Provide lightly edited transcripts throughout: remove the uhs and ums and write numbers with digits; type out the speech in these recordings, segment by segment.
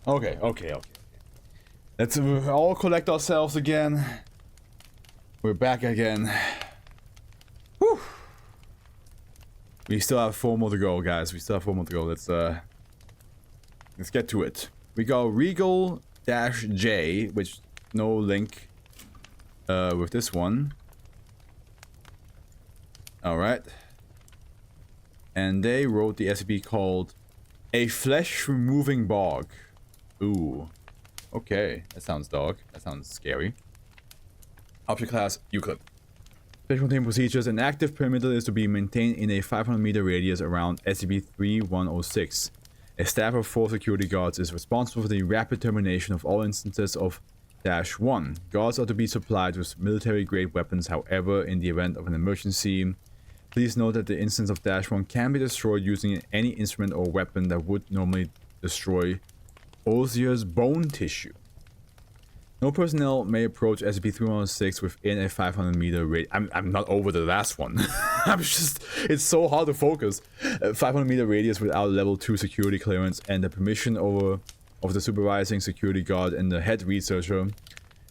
Okay. Let's all collect ourselves again. We're back again. Whew. We still have 4 more to go, guys. We still have 4 more to go. Let's get to it. We go Regal-J, which no link with this one. Alright. And they wrote the SCP called A Flesh Removing Bog. Ooh. Okay, that sounds dark. That sounds scary. Object class Euclid. Special containment procedures. An active perimeter is to be maintained in a 500-meter radius around SCP-3106. A staff of 4 security guards is responsible for the rapid termination of all instances of -1. Guards are to be supplied with military-grade weapons. However, in the event of an emergency, please note that the instance of -1 can be destroyed using any instrument or weapon that would normally destroy osseous bone tissue. No personnel may approach SCP-3106 within a 500-meter radius. I'm not over the last one. It's so hard to focus. 500-meter radius without level 2 security clearance and the permission of the supervising security guard and the head researcher.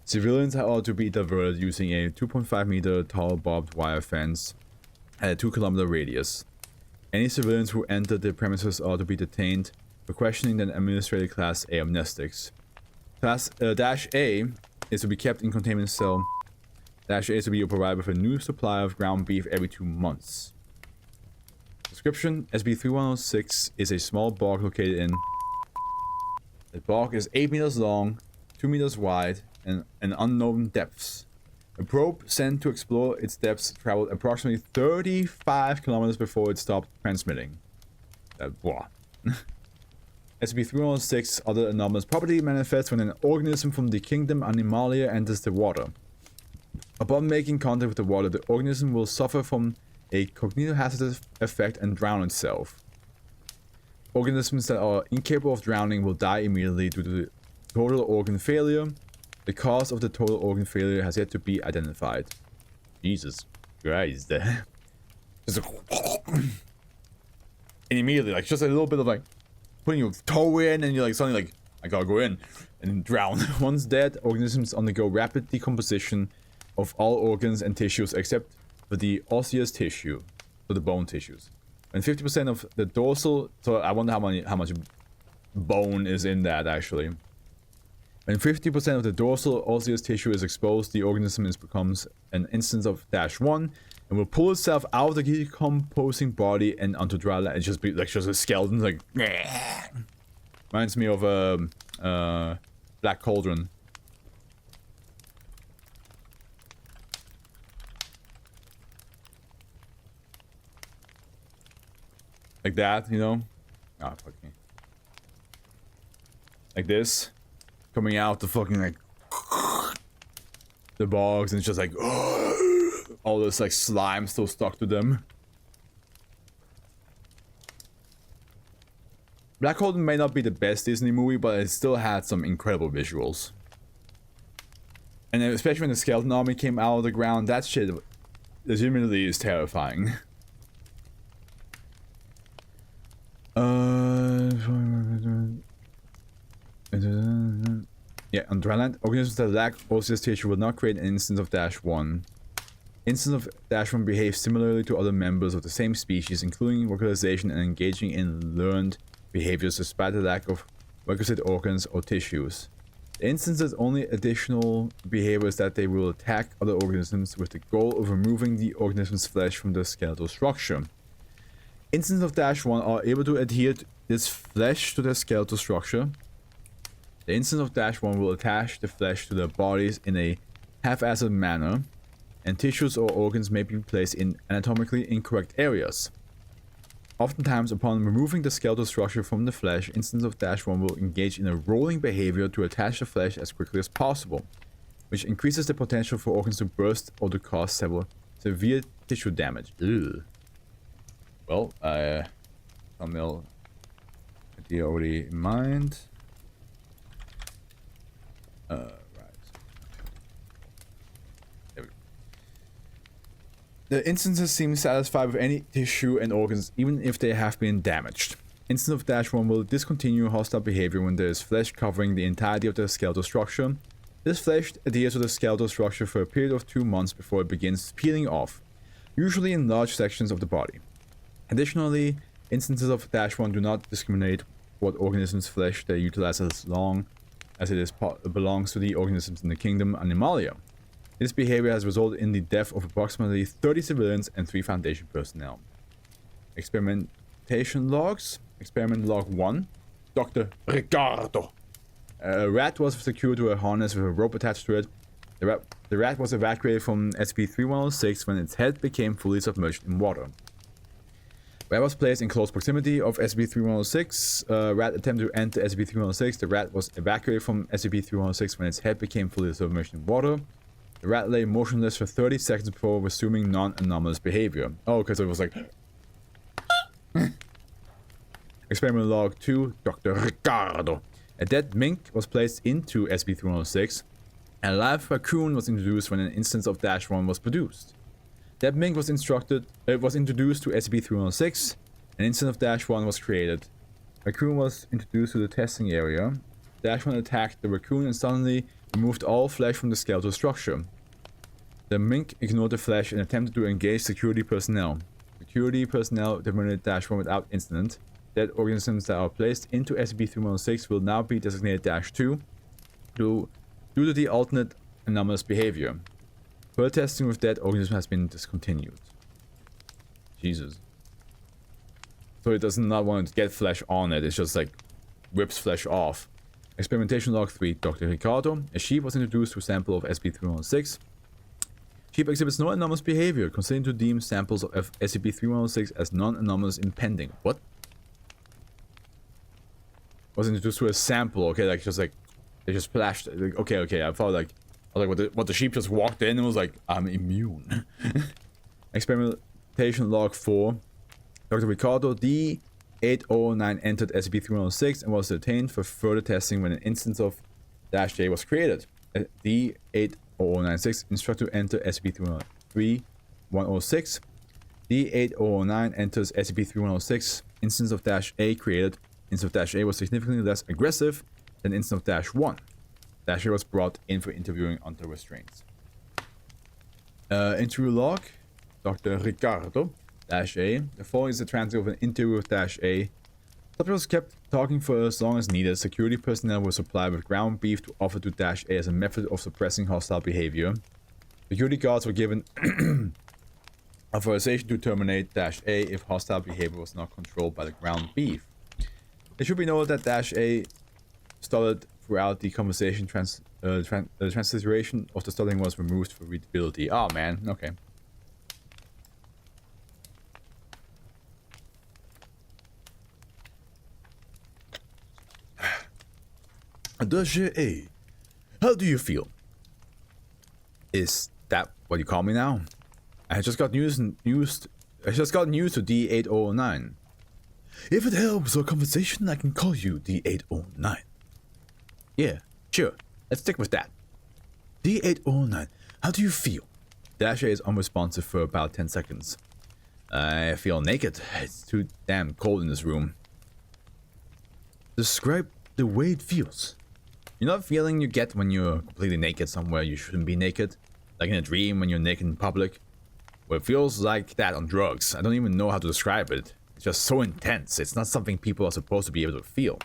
Civilians are to be diverted using a 2.5-meter tall barbed wire fence at a 2-kilometer radius. Any civilians who enter the premises are to be detained for questioning and administrative Class A amnestics. Class -A is to be kept in containment cell. -A is to be provided with a new supply of ground beef every 2 months. Description: SCP-3106 is a small bog located in... The bog is 8 meters long, 2 meters wide, and unknown depths. A probe sent to explore its depths traveled approximately 35 kilometers before it stopped transmitting. SCP-3106 other anomalous property manifests when an organism from the kingdom Animalia enters the water. Upon making contact with the water, the organism will suffer from a cognitohazardous effect and drown itself. Organisms that are incapable of drowning will die immediately due to total organ failure. The cause of the total organ failure has yet to be identified. Jesus Christ. Just and immediately, like, just a little bit of, like, putting your toe in and you're like suddenly like, I gotta go in and drown. Once dead, organisms undergo rapid decomposition of all organs and tissues except for the osseous tissue, so the bone tissues. And 50% of the dorsal, so I wonder how much bone is in that actually. When 50% of the dorsal osseous tissue is exposed, the organism becomes an instance of -1 and will pull itself out of the decomposing body and onto dry land. It's just be like just a skeleton, like reminds me of Black Cauldron. Like that, you know? Ah, fuck me. Like this, coming out the fucking like the bogs, and it's just like all this like slime still stuck to them. Black Cauldron may not be the best Disney movie, but it still had some incredible visuals. And especially when the skeleton army came out of the ground, that shit legitimately is terrifying. Yeah, on dry land, organisms that lack osseous tissue will not create an instance of -1. Instances of -1 behave similarly to other members of the same species, including vocalization and engaging in learned behaviors despite the lack of requisite organs or tissues. The instance's only additional behavior is that they will attack other organisms with the goal of removing the organism's flesh from the skeletal structure. Instances of -1 are able to adhere this flesh to their skeletal structure. The instance of -1 will attach the flesh to their bodies in a half-assed manner, and tissues or organs may be placed in anatomically incorrect areas. Oftentimes, upon removing the skeletal structure from the flesh, instances of -1 will engage in a rolling behavior to attach the flesh as quickly as possible, which increases the potential for organs to burst or to cause severe tissue damage. Ugh. Well, thumbnail idea already in mind. Right. There we go. The instances seem satisfied with any tissue and organs, even if they have been damaged. Instance of -1 will discontinue hostile behavior when there is flesh covering the entirety of the skeletal structure. This flesh adheres to the skeletal structure for a period of 2 months before it begins peeling off, usually in large sections of the body. Additionally, instances of -1 do not discriminate what organism's flesh they utilize as long as it belongs to the organisms in the kingdom Animalia. This behavior has resulted in the death of approximately 30 civilians and 3 Foundation personnel. Experimentation logs. Experiment log 1. Dr. Ricardo. A rat was secured to a harness with a rope attached to it. The rat was evacuated from SCP-3106 when its head became fully submerged in water. Rat was placed in close proximity of SCP-3106. Rat attempted to enter SCP-3106. The rat was evacuated from SCP-3106 when its head became fully submerged in water. The rat lay motionless for 30 seconds before resuming non-anomalous behavior. Oh, because it was like... Experiment log 2, Dr. Ricardo. A dead mink was placed into SCP-3106. And a live raccoon was introduced when an instance of -1 was produced. Dead mink was introduced to SCP-3106. An instance of -1 was created. Raccoon was introduced to the testing area. -1 attacked the raccoon and suddenly removed all flesh from the skeletal structure. The mink ignored the flesh and attempted to engage security personnel. Security personnel terminated -1 without incident. Dead organisms that are placed into SCP-3106 will now be designated -2 due to the alternate anomalous behavior. Further testing with dead organisms has been discontinued. Jesus. So it does not want to get flesh on it, it's just like rips flesh off. Experimentation log 3, Dr. Ricardo. A sheep was introduced to a sample of SCP-3106. Sheep exhibits no anomalous behavior, considering to deem samples of SCP-3106 as non-anomalous impending. What? Was introduced to a sample, okay, like just like they just splashed. Like, okay, I thought like what the sheep just walked in and was like, I'm immune. Experimentation log 4. Dr. Ricardo D8009 entered SCP-3106 and was detained for further testing when an instance of -J was created. D80096 instructed to enter SCP-3106. D8009 enters SCP-3106. Instance of -A created. Instance of -A was significantly less aggressive than instance of -1. -A was brought in for interviewing under restraints. Interview log. Dr. Ricardo. -A. The following is the transcript of an interview with -A. Subject was kept talking for as long as needed. Security personnel were supplied with ground beef to offer to -A as a method of suppressing hostile behavior. Security guards were given authorization to terminate -A if hostile behavior was not controlled by the ground beef. It should be noted that -A stuttered throughout the conversation. The transliteration of the stuttering was removed for readability. Oh man, okay. A, how do you feel? Is that what you call me now? I just got news to D8009. If it helps our conversation, I can call you D809. Yeah, sure. Let's stick with that. D809, how do you feel? -A is unresponsive for about 10 seconds. I feel naked. It's too damn cold in this room. Describe the way it feels. You know that feeling you get when you're completely naked somewhere you shouldn't be naked? Like in a dream when you're naked in public? Well, it feels like that on drugs. I don't even know how to describe it. It's just so intense. It's not something people are supposed to be able to feel.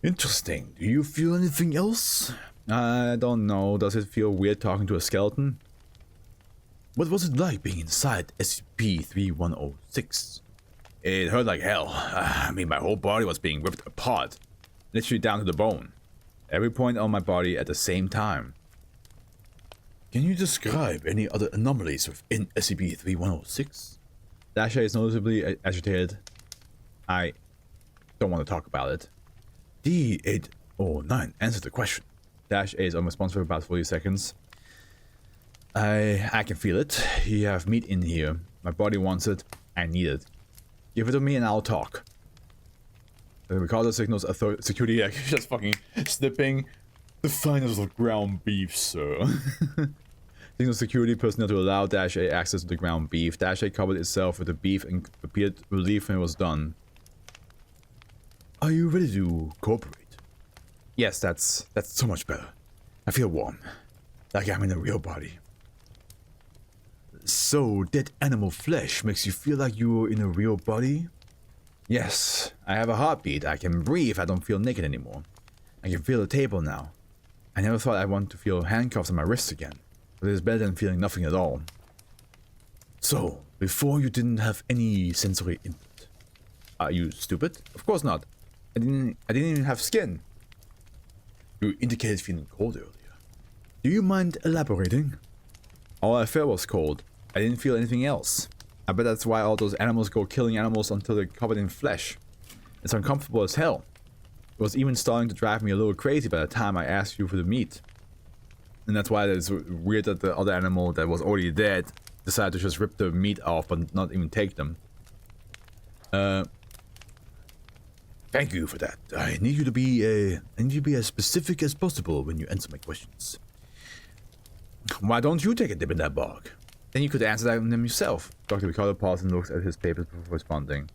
Interesting. Do you feel anything else? I don't know. Does it feel weird talking to a skeleton? What was it like being inside SCP-3106? It hurt like hell. I mean, my whole body was being ripped apart. Literally down to the bone. Every point on my body at the same time. Can you describe any other anomalies within SCP-3106? -A is noticeably agitated. I don't want to talk about it. D809, answer the question. -A is unresponsive for about 40 seconds. I can feel it. You have meat in here. My body wants it. I need it. Give it to me and I'll talk. Ricardo signals security just fucking slipping the finest of ground beef, sir. Signals security personnel to allow -A access to the ground beef. -A covered itself with the beef and appeared relieved when it was done. Are you ready to cooperate? Yes, that's so much better. I feel warm, like I'm in a real body. So, dead animal flesh makes you feel like you're in a real body? Yes, I have a heartbeat, I can breathe, I don't feel naked anymore. I can feel the table now. I never thought I'd want to feel handcuffs on my wrists again, but it's better than feeling nothing at all. So, before you didn't have any sensory input. Are you stupid? Of course not. I didn't even have skin. You indicated feeling cold earlier. Do you mind elaborating? All I felt was cold. I didn't feel anything else. I bet that's why all those animals go killing animals until they're covered in flesh. It's uncomfortable as hell. It was even starting to drive me a little crazy by the time I asked you for the meat. And that's why it's weird that the other animal that was already dead decided to just rip the meat off but not even take them. Thank you for that. I need you to be as specific as possible when you answer my questions. Why don't you take a dip in that bog? Then you could answer them yourself. Dr. Ricardo pauses and looks at his papers before responding.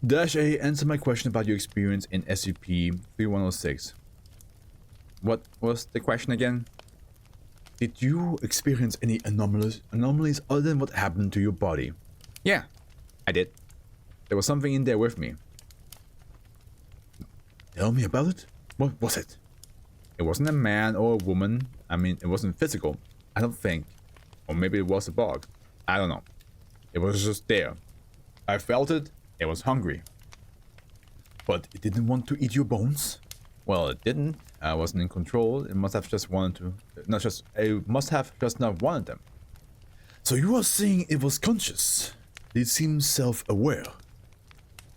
Dash A, answer my question about your experience in SCP-3106. What was the question again? Did you experience any anomalies other than what happened to your body? Yeah, I did. There was something in there with me. Tell me about it? What was it? It wasn't a man or a woman. I mean, it wasn't physical. I don't think. Or maybe it was a bug. I don't know. It was just there. I felt it. It was hungry. But it didn't want to eat your bones? Well, it didn't. I wasn't in control. It must have just wanted to... It must have just not wanted them. So you are saying it was conscious? It seems self-aware.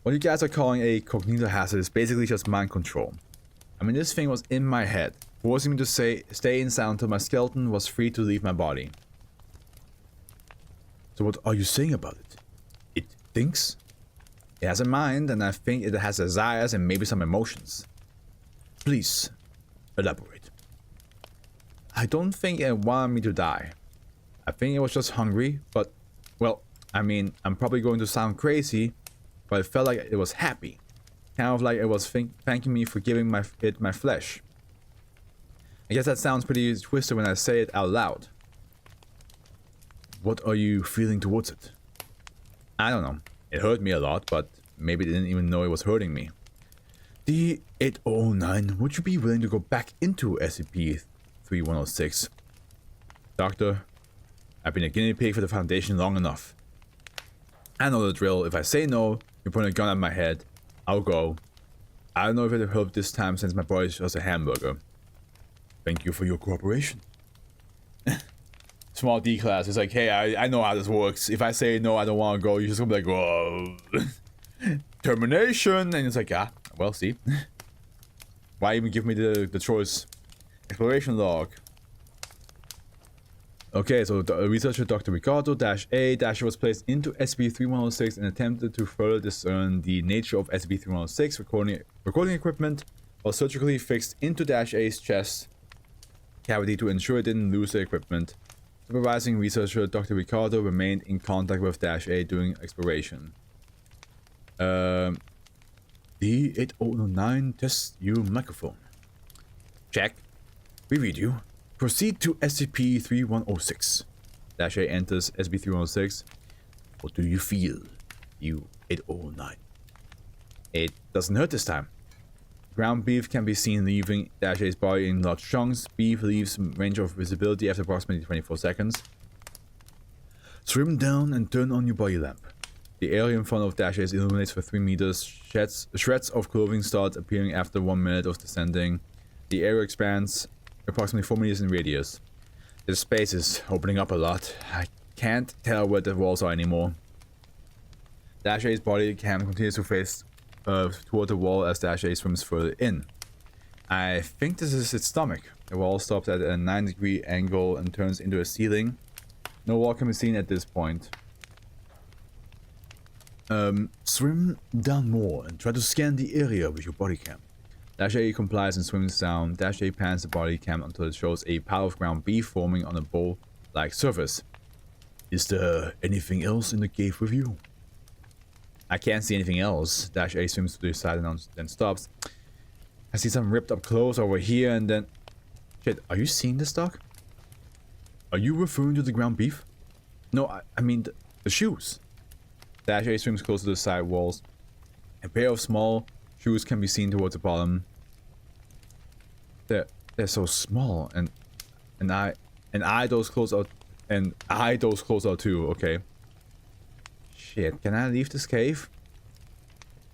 What you guys are calling a cognitive hazard is basically just mind control. I mean, this thing was in my head, forcing me to stay inside until my skeleton was free to leave my body. So what are you saying about it? It thinks? It has a mind, and I think it has desires and maybe some emotions. Please, elaborate. I don't think it wanted me to die. I think it was just hungry, but, well, I mean, I'm probably going to sound crazy, but it felt like it was happy. Kind of like it was thanking me for giving it my flesh. I guess that sounds pretty twisted when I say it out loud. What are you feeling towards it? I don't know. It hurt me a lot, but maybe it didn't even know it was hurting me. D-8009, would you be willing to go back into SCP-3106? Doctor, I've been a guinea pig for the Foundation long enough. I know the drill. If I say no, you point a gun at my head. I'll go. I don't know if it'll help this time since my body is just a hamburger. Thank you for your cooperation. Small D class. It's like, hey, I know how this works. If I say no, I don't want to go, you're just gonna be like, whoa. Termination. And it's like, ah, well, see. Why even give me the choice? Exploration log. Okay, so the researcher Dr. Ricardo-A- was placed into SCP-3106 and attempted to further discern the nature of SCP-3106. Recording equipment was surgically fixed into A's chest cavity to ensure it didn't lose the equipment. Supervising researcher Dr. Ricardo remained in contact with A during exploration. D-8009, test your microphone. Check. We read you. Proceed to SCP-3106. A enters SCP-3106. What do you feel, you 8009? It doesn't hurt this time. Ground beef can be seen leaving A's body in large chunks. Beef leaves range of visibility after approximately 24 seconds. Swim down and turn on your body lamp. The area in front of A's illuminates for 3 meters. Shreds of clothing start appearing after 1 minute of descending. The area expands approximately 4 meters in radius. The space is opening up a lot. I can't tell where the walls are anymore. A's body cam continues to face toward the wall as A swims further in. I think this is its stomach. The wall stops at a 9-degree angle and turns into a ceiling. No wall can be seen at this point. Swim down more and try to scan the area with your body cam. A complies and swims down. A pans the body cam until it shows a pile of ground beef forming on a bowl-like surface. Is there anything else in the cave with you? I can't see anything else. Dash A swims to the side and then stops. I see some ripped up clothes over here and then... Shit, are you seeing this, Doc? Are you referring to the ground beef? No, I mean the shoes. Dash A swims close to the side walls. A pair of small shoes can be seen towards the bottom. They're so small and I those clothes out and I those clothes out too, okay. Shit, can I leave this cave?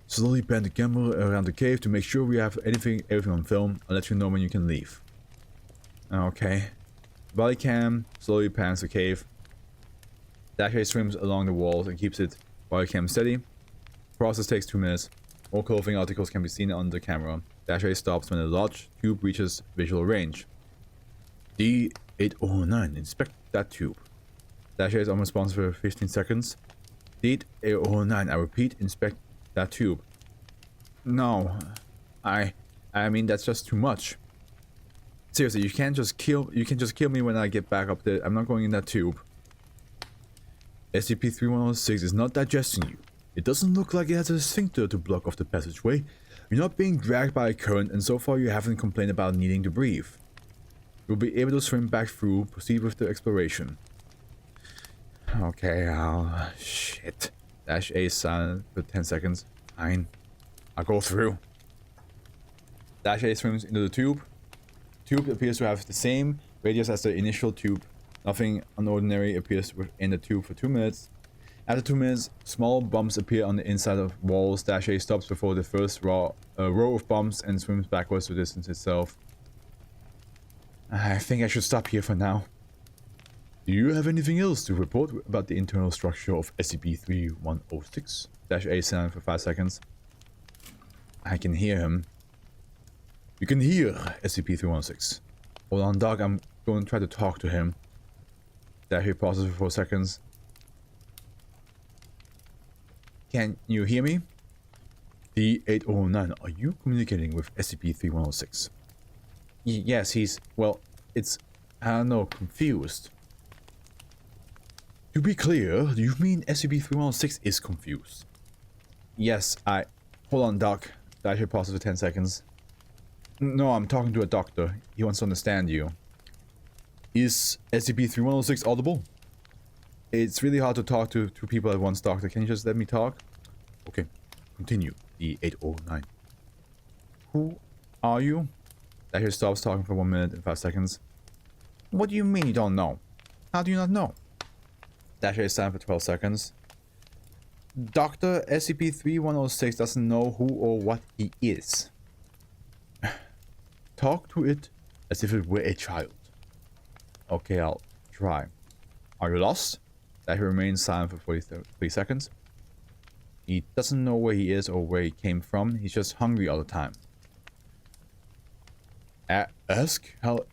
Slowly pan the camera around the cave to make sure we have everything on film. I'll let you know when you can leave. Okay. Body cam slowly pans the cave. Dash A swims along the walls and keeps it body cam steady. Process takes 2 minutes. All clothing articles can be seen on the camera. Dash A stops when the large tube reaches visual range. D809, inspect that tube. Dash A is unresponsive for 15 seconds. D809, I repeat, inspect that tube. No, I mean that's just too much. Seriously, you can just kill me when I get back up there. I'm not going in that tube. SCP-3106 is not digesting you. It doesn't look like it has a sphincter to block off the passageway. You're not being dragged by a current, and so far you haven't complained about needing to breathe. You'll be able to swim back through. Proceed with the exploration. Okay, shit. Dash A silent for 10 seconds. Fine. I'll go through. Dash A swims into the tube. The tube appears to have the same radius as the initial tube. Nothing unordinary appears within the tube for 2 minutes. After 2 minutes, small bumps appear on the inside of walls. Dash A stops before the first row of bumps and swims backwards to distance itself. I think I should stop here for now. Do you have anything else to report about the internal structure of SCP-3106? Dash A silent for 5 seconds. I can hear him. You can hear SCP-3106. Hold on, Doc. I'm going to try to talk to him. Dash A pauses for 4 seconds. Can you hear me? D809, are you communicating with SCP-3106? Yes, he's... well, it's... I don't know, confused. To be clear, do you mean SCP-3106 is confused? Yes, hold on, Doc. Dash A pauses for 10 seconds. No, I'm talking to a doctor. He wants to understand you. Is SCP-3106 audible? It's really hard to talk to two people at once, Doctor. Can you just let me talk? Okay, continue. D809. Who are you? Dash A stops talking for 1 minute and 5 seconds. What do you mean you don't know? How do you not know? Dash A is silent for 12 seconds. Doctor, SCP-3106 doesn't know who or what he is. Talk to it as if it were a child. Okay, I'll try. Are you lost? Dash A remains silent for 43 seconds. He doesn't know where he is or where he came from. He's just hungry all the time. Ask how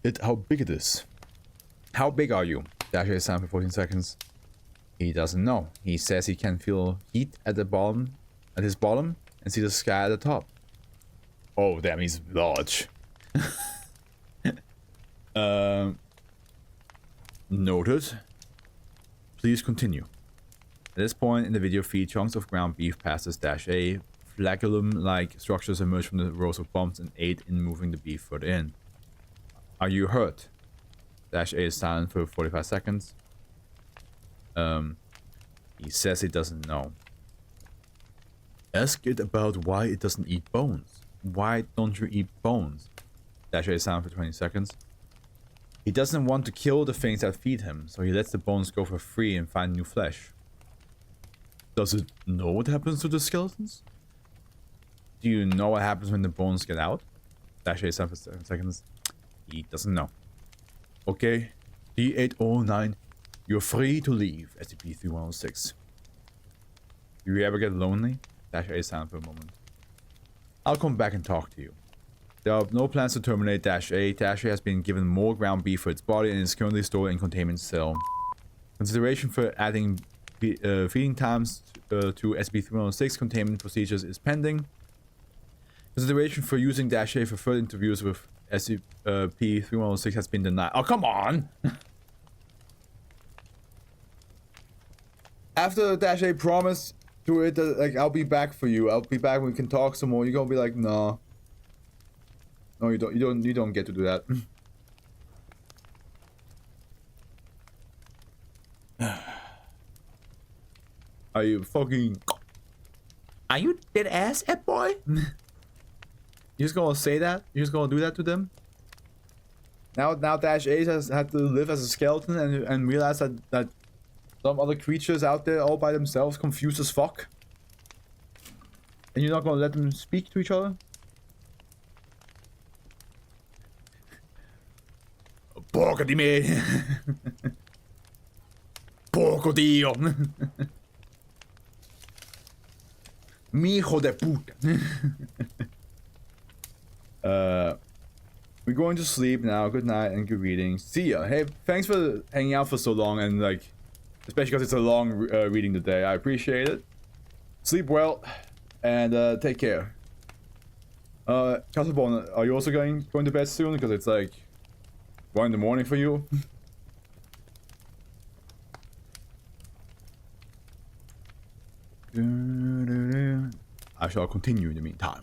big it is. How big are you? Dash A is silent for 14 seconds. He doesn't know. He says he can feel heat at the bottom, at his bottom, and see the sky at the top. Oh, damn, he's large. Noted. Please continue. At this point in the video feed, chunks of ground beef passes Dash A. Flagellum-like structures emerge from the rows of bumps and aid in moving the beef further in. Are you hurt? Dash A is silent for 45 seconds. He says he doesn't know. Ask it about why it doesn't eat bones. Why don't you eat bones? Dash A is silent for 20 seconds. He doesn't want to kill the things that feed him, so he lets the bones go for free and find new flesh. Does it know what happens to the skeletons? Do you know what happens when the bones get out? Dash A is silent for 7 seconds. He doesn't know. Okay, D809, you're free to leave SCP-3106. Do you ever get lonely? Dash A is silent for a moment. I'll come back and talk to you. There are no plans to terminate Dash A. Dash A has been given more ground beef for its body and is currently stored in containment cell. Consideration for adding feeding times to SCP-3106 containment procedures is pending. Consideration for using Dash A for further interviews with SCP-3106 has been denied. Oh, come on! After Dash A promised to it that, like, I'll be back for you. I'll be back when we can talk some more. You're gonna be like, no. No, you don't. You don't get to do that. Are you fucking? Are you dead ass, boy? You just gonna say that? You just gonna do that to them? Now Dash 8 has had to live as a skeleton and realize that some other creatures out there all by themselves, confused as fuck. And you're not gonna let them speak to each other? Porco di me! Porco dio! Mi hijo de puta! We're going to sleep now. Good night and good reading. See ya. Hey, thanks for hanging out for so long and like, especially because it's a long reading today. I appreciate it. Sleep well and take care. Castlebone, are you also going to bed soon? Because it's like 1 in the morning for you. I shall continue in the meantime.